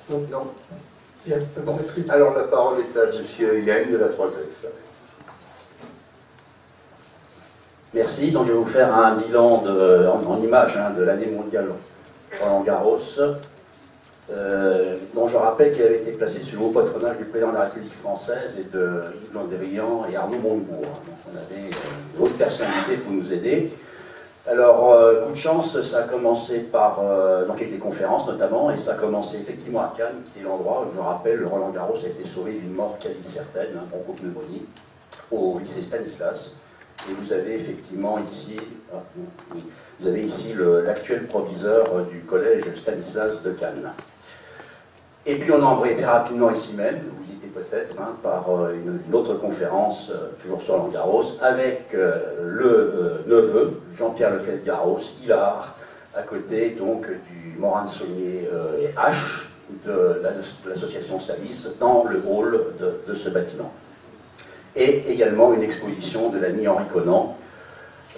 Non. Non. Bien, ça vous a pris. Alors la parole est à M. Yann de la 3F. Merci. Donc je vais vous faire un bilan en images de l'année mondiale Roland Garros, dont je rappelle qu'il avait été placé sous le haut patronage du président de la République française et de Yves Landérian et Arnaud Montebourg. Donc on avait une autre personnalité pour nous aider. Alors, coup de chance, ça a commencé par, donc avec des conférences notamment, et ça a commencé effectivement à Cannes, qui est l'endroit où, je rappelle, Roland Garros a été sauvé d'une mort quasi certaine, bronchopneumonie, au lycée Stanislas. Et vous avez effectivement ici, oui, vous avez ici l'actuel proviseur du collège Stanislas de Cannes. Et puis on a embrayé très rapidement ici même, vous y étiez peut-être, par une autre conférence, toujours sur Roland Garros, avec le neveu, Jean-Pierre Lefebvre-Garros, hilar, à côté donc du Morane-Saulnier H, de l'association Salis, dans le hall de ce bâtiment. Et également une exposition de l'ami Henri Conan,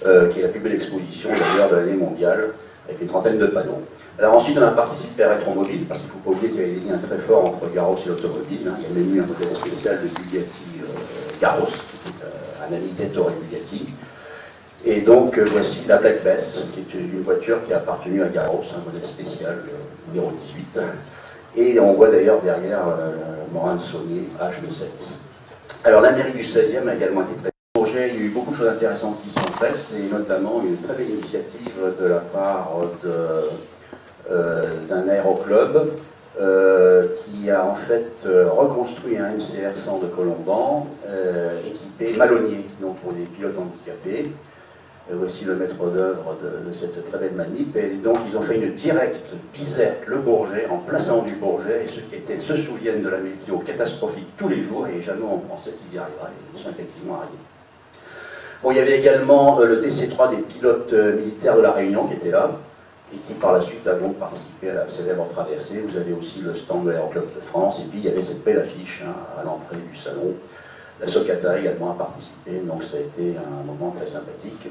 qui est la plus belle exposition d'ailleurs de l'année mondiale, avec une trentaine de panneaux. Alors ensuite on a participé à Rétromobile, parce qu'il ne faut pas oublier qu'il y avait des liens très forts entre Garros et l'automobile. Il y a même eu un modèle spécial de Bugatti Garros, qui est un ami d'Ettore Bugatti. Et donc voici la Black Bess, qui est une voiture qui a appartenu à Garros, un modèle spécial numéro 18. Et on voit d'ailleurs derrière Morane-Saulnier H de 7. Alors la mairie du 16e a également été très projet. Il y a eu beaucoup de choses intéressantes qui sont faites, et notamment une très belle initiative de la part d'un aéroclub qui a en fait reconstruit un MCR 100 de Colomban, équipé Malonnier, donc pour des pilotes handicapés. Voici le maître d'œuvre de cette très belle manip. Et donc ils ont fait une directe Bizerte-Le Bourget en plein centre du Bourget, et ceux qui étaient se souviennent de la météo catastrophique tous les jours, et jamais on pensait qu'ils y arriveraient, et ils sont effectivement arrivés. Bon, il y avait également le DC-3 des pilotes militaires de la Réunion qui était là, et qui par la suite a donc participé à la célèbre traversée. Vous avez aussi le stand de l'Aéroclub de France, et puis il y avait cette belle affiche à l'entrée du salon. La Socata également a participé, donc ça a été un moment très sympathique.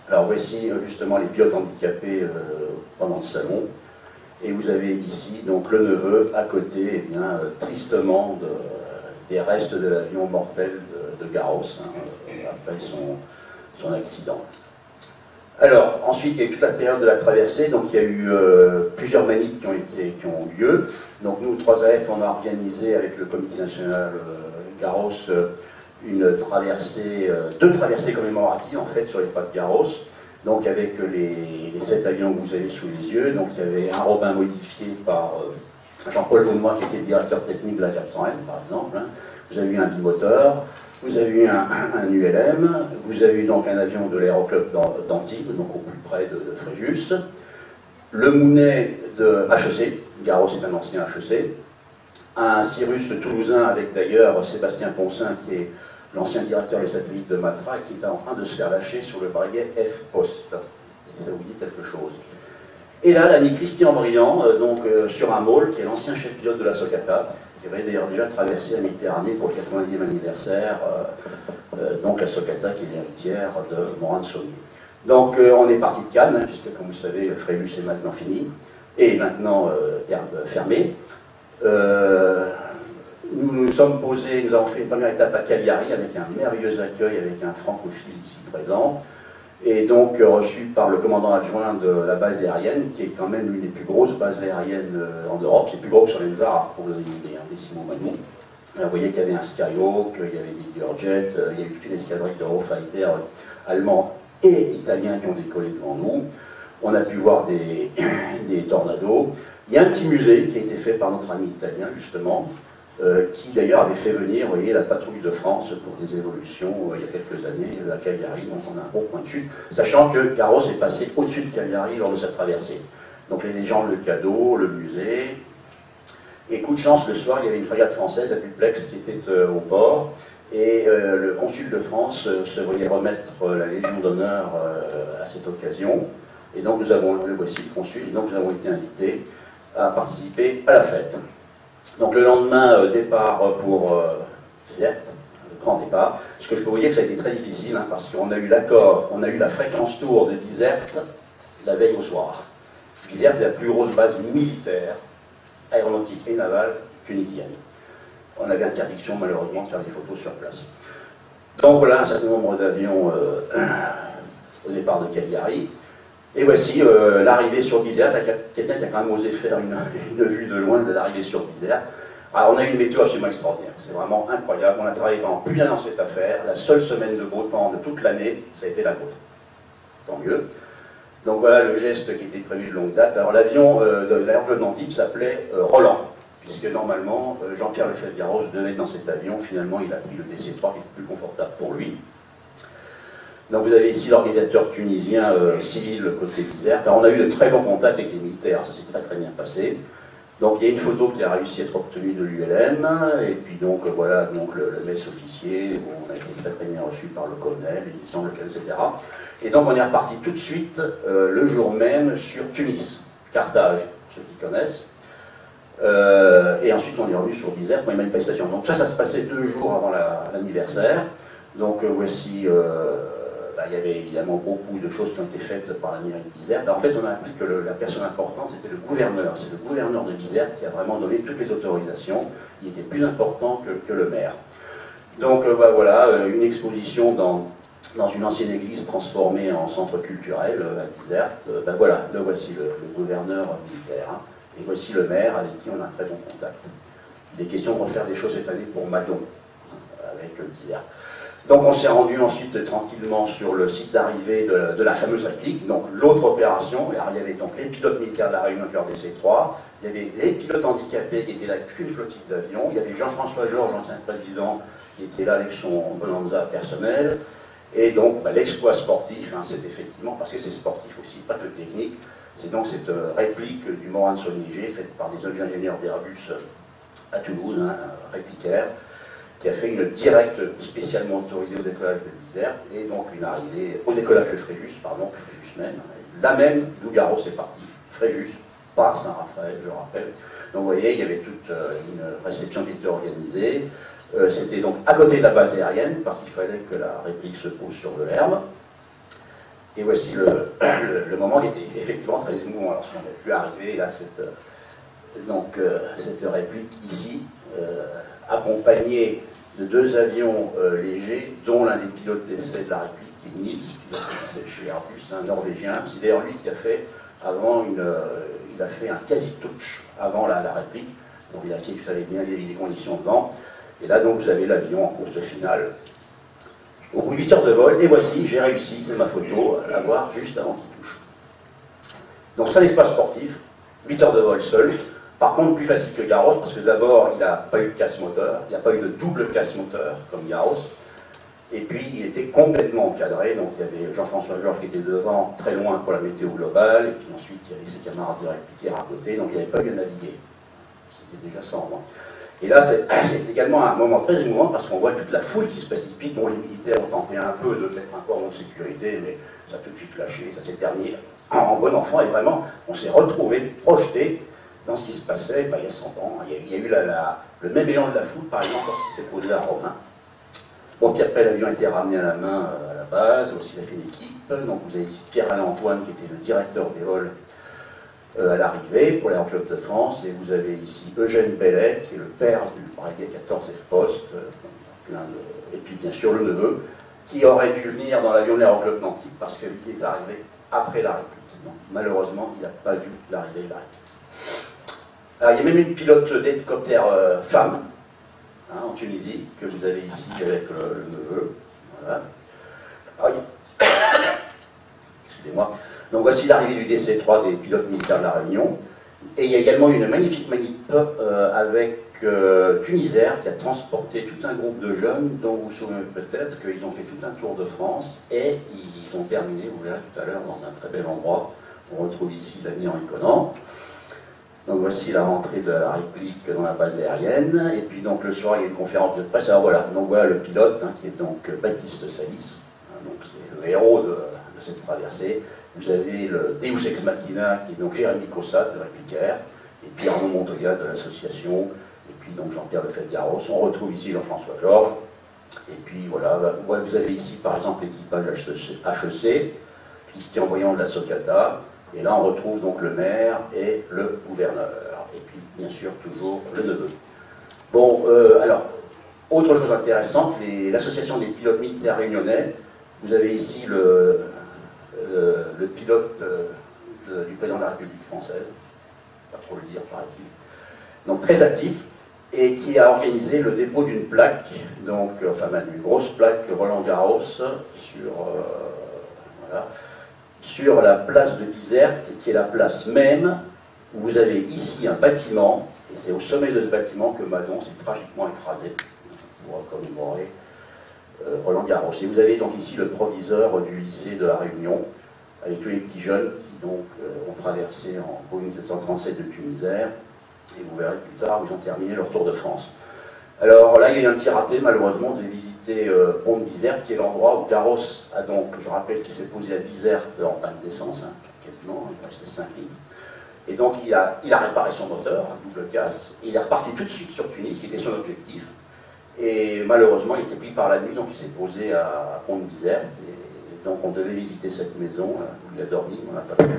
Alors voici justement les pilotes handicapés pendant le salon, et vous avez ici donc le neveu à côté, eh bien, tristement des restes de l'avion mortel de Garros, après son accident. Alors ensuite il y a eu toute la période de la traversée, donc il y a eu plusieurs manips qui ont eu lieu. Donc nous, 3AF, on a organisé avec le comité national Garros une traversée, deux traversées commémoratives en fait sur les pas de Garros, donc avec les 7 avions que vous avez sous les yeux. Donc il y avait un Robin modifié par Jean-Paul Vaunois, qui était le directeur technique de la 400M par exemple. Vous avez eu un bimoteur, vous avez eu un ULM, vous avez eu donc un avion de l'Aéroclub d'Antibes, donc au plus près de Fréjus, le Mounet de HEC, Garros est un ancien HEC, un Cyrus toulousain avec d'ailleurs Sébastien Poncin, qui est l'ancien directeur des satellites de Matra, qui était en train de se faire lâcher sur le breguet F-Post, si ça vous dit quelque chose. Et là, l'ami Christian Briand, sur un môle, qui est l'ancien chef pilote de la Socata, qui avait d'ailleurs déjà traversé la Méditerranée pour le 90e anniversaire, donc la Socata qui est l'héritière de Morane-Saulnier. Donc on est parti de Cannes, puisque comme vous savez, Fréjus est maintenant fini, et maintenant fermé. Nous nous sommes posés, nous avons fait une première étape à Cagliari avec un merveilleux accueil, avec un francophile ici présent, et donc reçu par le commandant adjoint de la base aérienne, qui est quand même l'une des plus grosses bases aériennes en Europe. C'est plus gros que sur les Zara, pour vous donner une idée, des Simon Magnon. Vous voyez qu'il y avait un Skyhawk, il y avait des Learjet, il y a eu toute une escadrille d'Eurofighter allemands et italiens qui ont décollé devant nous. On a pu voir des tornados. Il y a un petit musée qui a été fait par notre ami italien, justement, qui d'ailleurs avait fait venir, vous voyez, la patrouille de France pour des évolutions il y a quelques années à Cagliari, donc on a un bon point de chute, sachant que Garros est passé au-dessus de Cagliari lors de sa traversée. Donc les légendes, le cadeau, le musée, et coup de chance, le soir, il y avait une frégate française, la Duplex, qui était au port, et le consul de France se voyait remettre la Légion d'honneur à cette occasion, et donc nous avons, le voici le consul, et donc nous avons été invités à participer à la fête. Donc le lendemain, départ pour Bizerte, le grand départ. Ce que je peux vous dire que ça a été très difficile, parce qu'on a eu l'accord, on a eu la fréquence tour de Bizerte la veille au soir. Bizerte est la plus grosse base militaire aéronautique et navale tunisienne. On avait interdiction malheureusement de faire des photos sur place. Donc voilà un certain nombre d'avions au départ de Cagliari. Et voici l'arrivée sur Bizerte. Quelqu'un qui a quand même osé faire une vue de loin de l'arrivée sur Bizerte. Alors on a eu une météo absolument extraordinaire, c'est vraiment incroyable. On a travaillé pendant plus d'un an cette affaire. La seule semaine de beau temps de toute l'année, ça a été la vôtre. Tant mieux. Donc voilà le geste qui était prévu de longue date. Alors l'avion de l'aéroport d'Antibes s'appelait Roland, puisque normalement Jean-Pierre Lefebvre-Garros devait être dans cet avion. Finalement il a pris le DC-3 qui est plus confortable pour lui. Donc vous avez ici l'organisateur tunisien civil côté Bizerte. Alors on a eu de très bons contacts avec les militaires, ça s'est très bien passé. Donc il y a une photo qui a réussi à être obtenue de l'ULM, et puis donc voilà donc le mess officier, où on a été très bien reçu par le colonel, il semble que, etc. Et donc on est reparti tout de suite, le jour même, sur Tunis, Carthage, ceux qui connaissent. Et ensuite on est revenu sur Bizerte pour les manifestations. Donc ça se passait 2 jours avant l'anniversaire. Donc voici... il y avait évidemment beaucoup de choses qui ont été faites par la mairie de Bizerte. En fait, on a appris que la personne importante, c'était le gouverneur. C'est le gouverneur de Bizerte qui a vraiment donné toutes les autorisations. Il était plus important que le maire. Donc voilà, une exposition dans une ancienne église transformée en centre culturel à Bizerte. Voilà, le voici le gouverneur militaire. Hein. Et voici le maire avec qui on a un très bon contact. Des questions pour faire des choses cette année pour Madon, avec Bizerte. Donc on s'est rendu ensuite tranquillement sur le site d'arrivée de la fameuse réplique, donc l'autre opération. Alors, il y avait donc les pilotes militaires de la Réunion avec leur DC-3, il y avait les pilotes handicapés qui étaient là avec une flottille d'avions, il y avait Jean-François Georges, l'ancien président, qui était là avec son Bonanza personnel, et donc l'exploit sportif, hein, c'est effectivement, parce que c'est sportif aussi, pas que technique, c'est donc cette réplique du Morane Sonniger faite par des ingénieurs d'Airbus à Toulouse, hein, réplicaire, qui a fait une directe spécialement autorisée au décollage de Bizerte, et donc une arrivée au décollage de Fréjus, pardon, Fréjus même, la même d'où Garros est parti, Fréjus, par Saint-Raphaël, je rappelle. Donc vous voyez, il y avait toute une réception qui était organisée, c'était donc à côté de la base aérienne, parce qu'il fallait que la réplique se pose sur le Herbe, et voici le moment qui était effectivement très émouvant, lorsqu'on a pu arriver, et là, cette réplique ici, accompagnée de 2 avions légers, dont l'un des pilotes d'essai de la réplique, qui est Nils, pilote d'essai chez Airbus, un Norvégien. C'est d'ailleurs lui qui a fait avant il a fait un quasi-touch avant la réplique. Donc il a fait tout allait bien, il y avait des conditions de vent. Et là donc vous avez l'avion en course finale. Au bout de 8 heures de vol, et voici, j'ai réussi, c'est ma photo, à l'avoir juste avant qu'il touche. Donc ça, l'espace sportif, 8 heures de vol seul. Par contre, plus facile que Garros, parce que d'abord, il n'a pas eu de casse moteur, il n'y a pas eu de double casse moteur, comme Garros, et puis il était complètement encadré, donc il y avait Jean-François Georges qui était devant, très loin pour la météo globale, et puis ensuite il y avait ses camarades de répliquaires à côté, donc il n'y avait pas eu à naviguer. C'était déjà ça en moins. Et là, c'est également un moment très émouvant, parce qu'on voit toute la foule qui se précipite. Bon, les militaires ont tenté un peu de mettre un cordon de sécurité, mais ça a tout de suite lâché, ça s'est terminé en bon enfant, et vraiment, on s'est retrouvés, projetés, dans ce qui se passait il y a 100 ans. Il y a eu le même élan de la foule, par exemple, lorsqu'il s'est posé à Rome. Bon, puis après, l'avion a été ramené à la main à la base, aussi il a fait l'équipe. Donc vous avez ici Pierre-Alain Antoine, qui était le directeur des vols à l'arrivée pour l'Aéroclub de France, et vous avez ici Eugène Bellet, qui est le père du Breguet 14 F-Post, et puis bien sûr le neveu, qui aurait dû venir dans l'avion de l'Aéroclub d'Antibes, parce qu'il est arrivé après la réplique. Donc, malheureusement, il n'a pas vu l'arrivée de la réplique. Alors, il y a même une pilote d'hélicoptère femme, hein, en Tunisie, que vous avez ici avec le neveu. Voilà. Alors, excusez-moi. Donc voici l'arrivée du DC-3 des pilotes militaires de la Réunion. Et il y a également une magnifique manip avec Tunisair qui a transporté tout un groupe de jeunes dont vous vous souvenez peut-être qu'ils ont fait tout un tour de France et ils ont terminé, vous verrez tout à l'heure, dans un très bel endroit. On retrouve ici l'ami Henri Conan. Donc voici la rentrée de la réplique dans la base aérienne. Et puis donc le soir, il y a une conférence de presse. Alors voilà, donc voilà le pilote hein, qui est donc Baptiste Salis. Hein, donc c'est le héros de cette traversée. Vous avez le Deus Ex Machina qui est donc Jérémy Cossat de Réplicaire. Et puis Arnaud Montoya de l'association. Et puis donc Jean-Pierre Lefebvre-Garros. On retrouve ici Jean-François Georges. Et puis voilà, vous avez ici par exemple l'équipage HEC, Christian Voyant de la Socata. Et là, on retrouve donc le maire et le gouverneur. Et puis bien sûr toujours le neveu. Bon, alors, autre chose intéressante, l'association des pilotes militaires réunionnais, vous avez ici le pilote du président de la République française, pas trop le dire, paraît-il, donc très actif, et qui a organisé le dépôt d'une plaque, donc, enfin même une grosse plaque Roland-Garros sur la place de Bizerte, qui est la place même où vous avez ici un bâtiment, et c'est au sommet de ce bâtiment que Manon s'est tragiquement écrasé pour commémorer Roland-Garros. Et vous avez donc ici le proviseur du lycée de La Réunion, avec tous les petits jeunes qui donc ont traversé en Boeing 737 de Tunisère, et vous verrez plus tard où ils ont terminé leur Tour de France. Alors là, il y a eu un petit raté, malheureusement, de visiter Pont de Bizerte, qui est l'endroit où Garros a donc, je rappelle qu'il s'est posé à Bizerte en panne d'essence, hein, quasiment, il restait 5 litres. Et donc il a réparé son moteur, un double casse, et il est reparti tout de suite sur Tunis, qui était son objectif. Et malheureusement, il était pris par la nuit, donc il s'est posé à Pont de Bizerte, et donc on devait visiter cette maison où il a dormi, on n'a pas pu.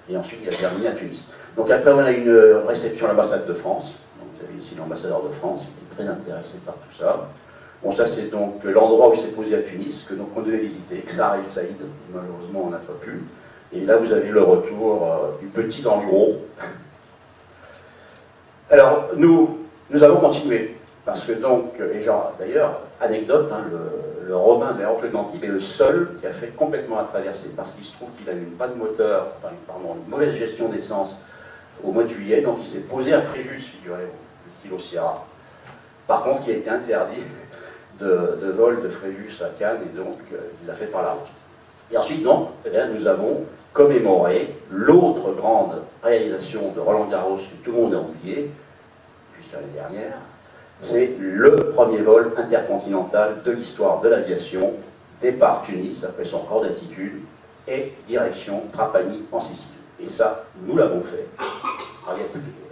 Et ensuite il a terminé à Tunis. Donc après on a une réception à l'ambassade de France, donc vous avez ici l'ambassadeur de France, qui était très intéressé par tout ça. Bon, ça c'est donc l'endroit où il s'est posé à Tunis, que donc on devait visiter, Ksar El Saïd, malheureusement on n'a pas pu. Et là vous avez le retour du petit dans le gros. Alors nous allons continuer, parce que donc, et genre d'ailleurs, anecdote, hein, le Romain vers-Oncle d'Antibes est le seul qui a fait complètement la traversée, parce qu'il se trouve qu'il a eu une panne moteur, enfin pardon, une mauvaise gestion d'essence au mois de juillet, donc il s'est posé à Fréjus, figurez-vous, le kilo Sierra. Par contre, il a été interdit de vol de Fréjus à Cannes, et donc il l'a fait par la route. Et ensuite, donc, eh bien, nous avons commémoré l'autre grande réalisation de Roland-Garros que tout le monde a oublié, jusqu'à l'année dernière, c'est le premier vol intercontinental de l'histoire de l'aviation, départ Tunis, après son record d'altitude, et direction Trapani en Sicile. Et ça, nous l'avons fait. Alors,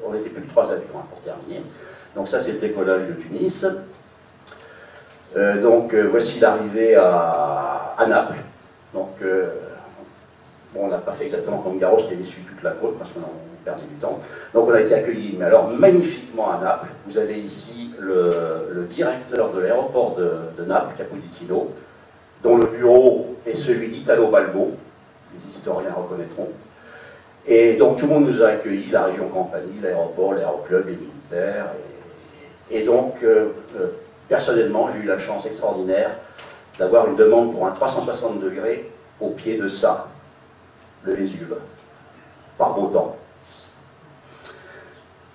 on n'était plus que 3 avions hein, pour terminer. Donc ça, c'est le décollage de Tunis. Voici l'arrivée à Naples. Donc, bon, on n'a pas fait exactement comme Garros qui avait suivi toute la côte parce qu'on perdait du temps. Donc on a été accueillis, mais alors magnifiquement à Naples. Vous avez ici le directeur de l'aéroport de Naples, Capodichino, dont le bureau est celui d'Italo Balbo, les historiens reconnaîtront. Et donc tout le monde nous a accueillis, la région Campanie, l'aéroport, l'aéroclub, les militaires. Et donc, personnellement, j'ai eu la chance extraordinaire d'avoir une demande pour un 360 degrés au pied de ça, le Vésuve, par beau temps.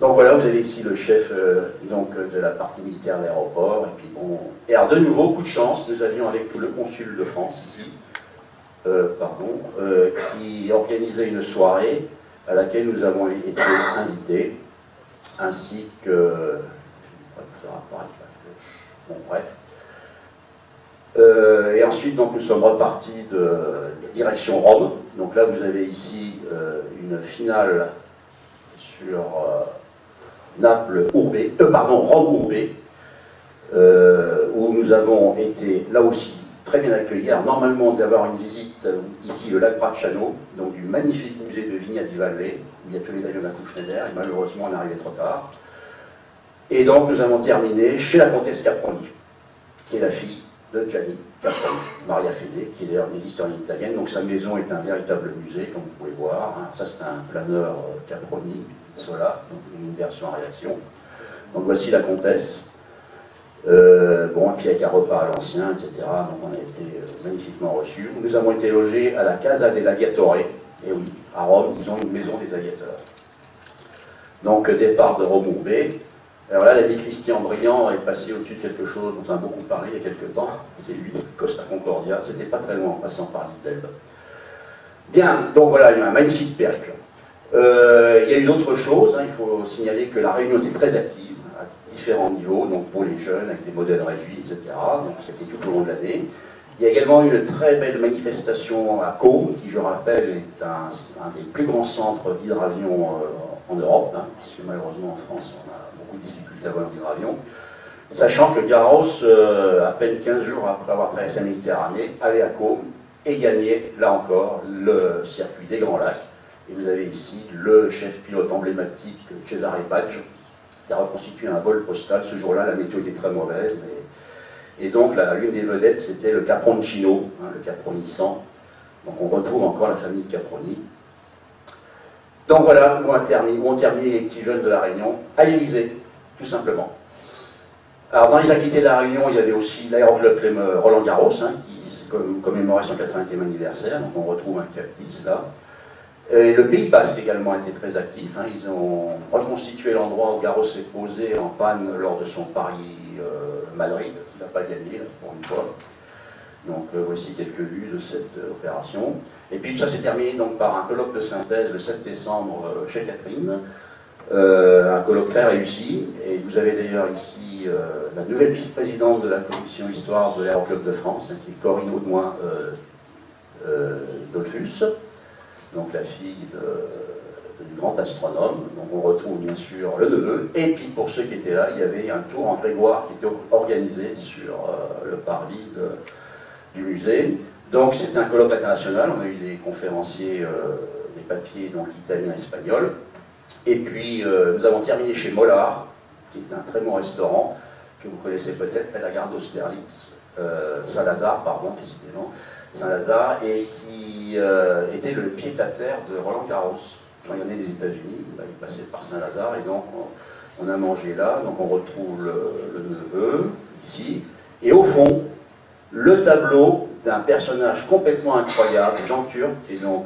Donc voilà, vous avez ici le chef de la partie militaire de l'aéroport. Et puis bon, et alors de nouveau, coup de chance, nous avions avec nous le consul de France ici, qui organisait une soirée à laquelle nous avons été invités, ainsi que... Bon, bref. Et ensuite, donc, nous sommes repartis de direction Rome. Donc là, vous avez ici une finale sur Rome-Ourbet, où nous avons été là aussi très bien accueillis. Alors normalement, on devait avoir une visite ici, le lac Bracciano, donc du magnifique musée de Vigna di Valle, où il y a tous les avions d'un coup Schneider, et malheureusement, on est arrivé trop tard. Et donc, nous avons terminé chez la comtesse Caproni, qui est la fille de Gianni Caproni, Maria Fede, qui est d'ailleurs une historienne italienne. Donc, sa maison est un véritable musée, comme vous pouvez voir. Hein. Ça, c'est un planeur Caproni Sola, donc une version en réaction. Donc, voici la comtesse. Bon, et puis avec un repas à l'ancien, etc. Donc, on a été magnifiquement reçus. Nous avons été logés à la Casa degli Aviatori. Et oui, à Rome, ils ont une maison des aviateurs. Donc, départ de Rome-Ourbet. Alors là, l'ami Christian Briand est passé au-dessus de quelque chose dont on a beaucoup parlé il y a quelques temps. C'est lui, Costa Concordia. C'était pas très loin en passant par l'île d'Elbe. Bien, donc voilà, il y a un magnifique périple. Il y a eu d'autres choses. Hein. Il faut signaler que la Réunion était très active à différents niveaux, donc pour les jeunes, avec des modèles réduits, etc. Donc c'était tout au long de l'année. Il y a également une très belle manifestation à Côme, qui, je rappelle, est un des plus grands centres d'hydravion en Europe, hein, puisque malheureusement en France, on a beaucoup de difficultés à avoir un hydravion. Sachant que Garros, à peine 15 jours après avoir traversé la Méditerranée, allait à Côme et gagnait, là encore, le circuit des Grands Lacs. Et vous avez ici le chef pilote emblématique, Cesare Baggio, qui a reconstitué un vol postal. Ce jour-là, la météo était très mauvaise. Et donc, l'une des vedettes, c'était le Caproncino, hein, le Capronissant. Donc, on retrouve encore la famille Caproni. Donc, voilà où on termine les petits jeunes de la Réunion, à l'Élysée, tout simplement. Alors, dans les activités de la Réunion, il y avait aussi l'aéroclub Roland Garros, hein, qui commémorait son 80e anniversaire. Donc, on retrouve un caprice là. Et le Pays Basque également a été très actif. Hein. Ils ont reconstitué l'endroit où Garros s'est posé en panne lors de son Paris-Madrid, qu'il n'a pas gagné, là, pour une fois. Donc voici quelques vues de cette opération. Et puis ça s'est terminé donc, par un colloque de synthèse le 7 décembre chez Catherine. Un colloque très réussi. Et vous avez d'ailleurs ici la nouvelle vice-présidente de la commission histoire de l'Aéroclub de France, hein, qui est Corinne Audouin Dolphus. Donc la fille du grand astronome. Donc on retrouve bien sûr le neveu. Et puis pour ceux qui étaient là, il y avait un tour en Grégoire qui était organisé sur le parvis du musée. Donc c'était un colloque international. On a eu des conférenciers, des papiers donc italiens, espagnols. Et puis nous avons terminé chez Mollard, qui est un très bon restaurant que vous connaissez peut-être, près de la gare d'Austerlitz, Saint-Lazare, pardon, décidément. Saint-Lazare, et qui était le pied-à-terre de Roland Garros. Quand il y en a des États-Unis, il passait par Saint-Lazare, et donc on a mangé là. Donc on retrouve le neveu, ici. Et au fond, le tableau d'un personnage complètement incroyable, Jean Turc, qui est donc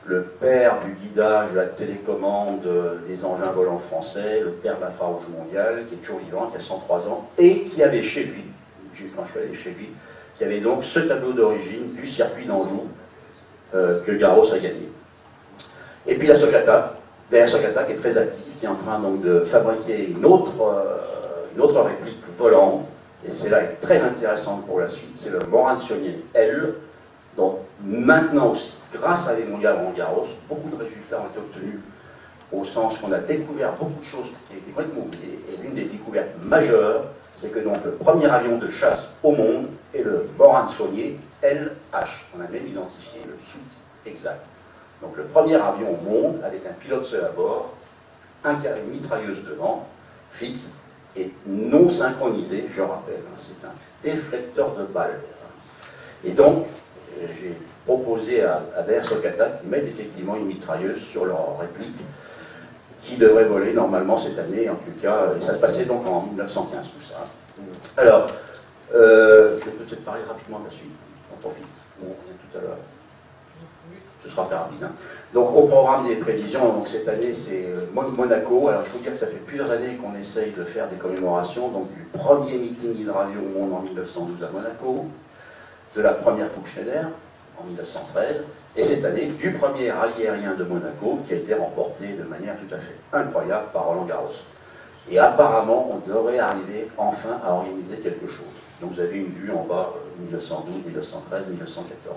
le père du guidage, de la télécommande des engins volants français, le père de l'infrarouge mondial, qui est toujours vivant, qui a 103 ans, et qui avait chez lui, quand je suis allé chez lui, qui avait donc ce tableau d'origine du circuit d'Anjou que Garros a gagné. Et puis la Socata, derrière Socata, qui est très active, qui est en train donc de fabriquer une autre réplique volante, et c'est là très intéressante pour la suite, c'est le Morane-Saunier L, donc maintenant aussi, grâce à les mondiales Roland Garros, beaucoup de résultats ont été obtenus au sens qu'on a découvert beaucoup de choses qui étaient complètement oubliées, et l'une des découvertes majeures, c'est que donc le premier avion de chasse au monde est le Morane-Saunier LH. On a même identifié le sous exact. Donc le premier avion au monde avec un pilote seul à bord, une mitrailleuse devant, fixe et non synchronisé, je rappelle, hein, c'est un déflecteur de balles. Et donc, j'ai proposé à BR Socata qu'ils mettent effectivement une mitrailleuse sur leur réplique, qui devrait voler normalement cette année, en tout cas, et ça se passait donc en 1915 tout ça. Alors, je vais peut-être parler rapidement de la suite, on profite, on revient tout à l'heure. Ce sera très rapide. Hein. Donc au programme des prévisions, donc cette année c'est Monaco. Alors il faut dire que ça fait plusieurs années qu'on essaye de faire des commémorations, donc du premier meeting hydraulique au monde en 1912 à Monaco, de la première Coupe Schneider en 1913, et cette année du premier rallye aérien de Monaco qui a été remporté de manière tout à fait incroyable par Roland Garros. Et apparemment on devrait arriver enfin à organiser quelque chose. Donc vous avez une vue en bas 1912, 1913, 1914.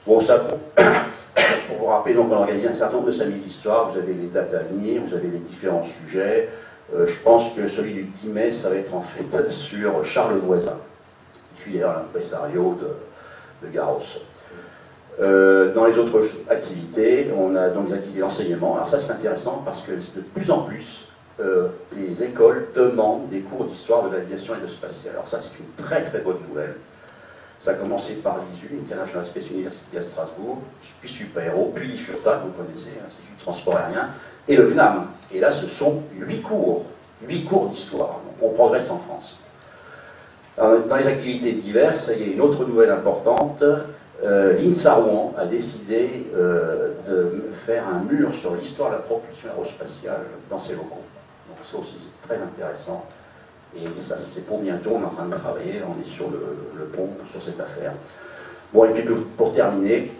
Bon, ça, pour vous rappeler, donc, on a organisé un certain nombre de samedis d'histoire, vous avez les dates à venir, vous avez les différents sujets. Je pense que celui du 10 mai, ça va être en fait sur Charles Voisin, qui fut d'ailleurs l'impresario de Garros. Dans les autres activités, on a donc des activités d'enseignement. Alors ça, c'est intéressant parce que de plus en plus, les écoles demandent des cours d'histoire de l'aviation et de spatial. Alors ça, c'est une très très bonne nouvelle. Ça a commencé par l'ISU, International Space University à Strasbourg, puis Super-Héros, puis l'IFURTA, que vous connaissez, l'Institut de Transport Aérien, et le CNAM. Et là, ce sont 8 cours d'histoire. Donc on progresse en France. Dans les activités diverses, il y a une autre nouvelle importante. L'INSA Rouen a décidé de faire un mur sur l'histoire de la propulsion aérospatiale dans ses locaux. Donc ça aussi, c'est très intéressant. Et ça, c'est pour bientôt, on est en train de travailler, on est sur le pont sur cette affaire. Bon, et puis pour terminer,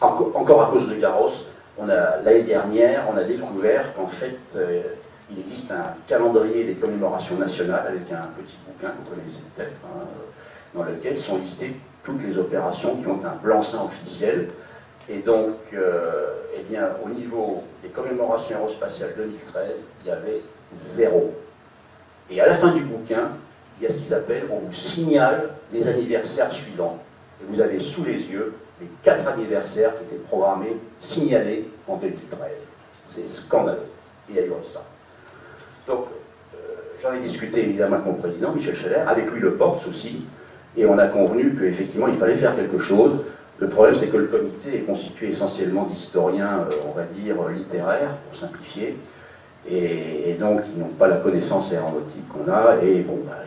encore à cause de Garros, l'année dernière, on a découvert qu'en fait, il existe un calendrier des commémorations nationales avec un petit bouquin, que vous connaissez peut-être, hein, dans lequel sont listées toutes les opérations qui ont un blanc-seing officiel. Et donc, eh bien, au niveau des commémorations aérospatiales 2013, il y avait 0. Et à la fin du bouquin, il y a ce qu'ils appellent, on vous signale les anniversaires suivants. Et vous avez sous les yeux les 4 anniversaires qui étaient programmés, signalés en 2013. C'est scandaleux. et à l'URSSAF. Donc, j'en ai discuté évidemment avec mon président, Michel Cheller, avec lui le Porte aussi, et on a convenu qu'effectivement il fallait faire quelque chose. Le problème, c'est que le comité est constitué essentiellement d'historiens, on va dire, littéraires, pour simplifier, et donc ils n'ont pas la connaissance aéronautique qu'on a, et bon, bah,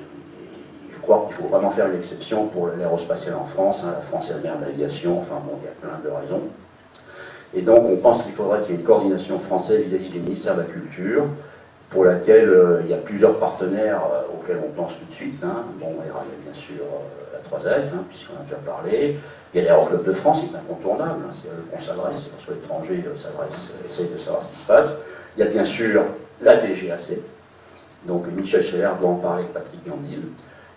je crois qu'il faut vraiment faire une exception pour l'aérospatiale en France, hein. La France est la mère de l'aviation, enfin bon, il y a plein de raisons. Et donc on pense qu'il faudrait qu'il y ait une coordination française vis-à-vis du ministère de la Culture, pour laquelle il y a plusieurs partenaires auxquels on pense tout de suite. Hein. Bon, il y a bien sûr la 3F, hein, puisqu'on a déjà parlé. Il y a l'Aéroclub de France, qui est incontournable, hein, c'est à eux qu'on s'adresse, c'est parce que l'étranger essaye de savoir ce qui se passe. Il y a bien sûr la DGAC, donc Michel Cheller doit en parler avec Patrick Gandil,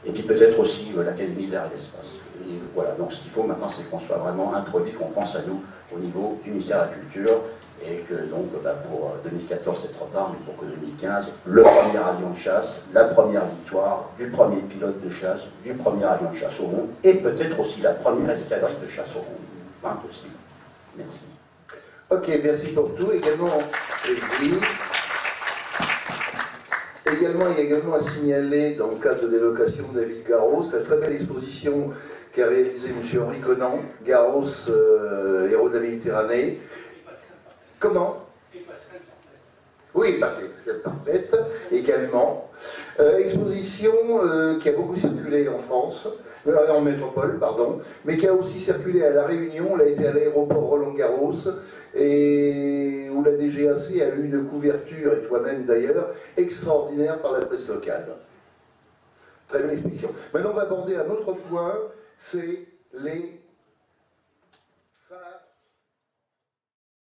et puis peut-être aussi l'Académie de l'air et de l'espace. Et voilà, donc ce qu'il faut maintenant, c'est qu'on soit vraiment introduit, qu'on pense à nous au niveau du ministère de la Culture, et que donc bah, pour 2014 c'est trop tard, mais pour que 2015, le premier avion de chasse, la première victoire du premier pilote de chasse, du premier avion de chasse au monde, et peut-être aussi la première escadrille de chasse au monde. Impossible. Merci. Ok, merci pour tout. Également, il y a également à signaler, dans le cadre de l'évocation de David Garros, la très belle exposition qu'a réalisée M. Henri Conan, Garros, héros de la Méditerranée. Comment? Oui, bah c'est parfaite, également. Exposition qui a beaucoup circulé en France, en métropole, pardon, mais qui a aussi circulé à La Réunion. Elle a été à l'aéroport Roland-Garros, et où la DGAC a eu une couverture, et toi-même d'ailleurs, extraordinaire par la presse locale. Très belle exposition. Maintenant, on va aborder un autre point, c'est les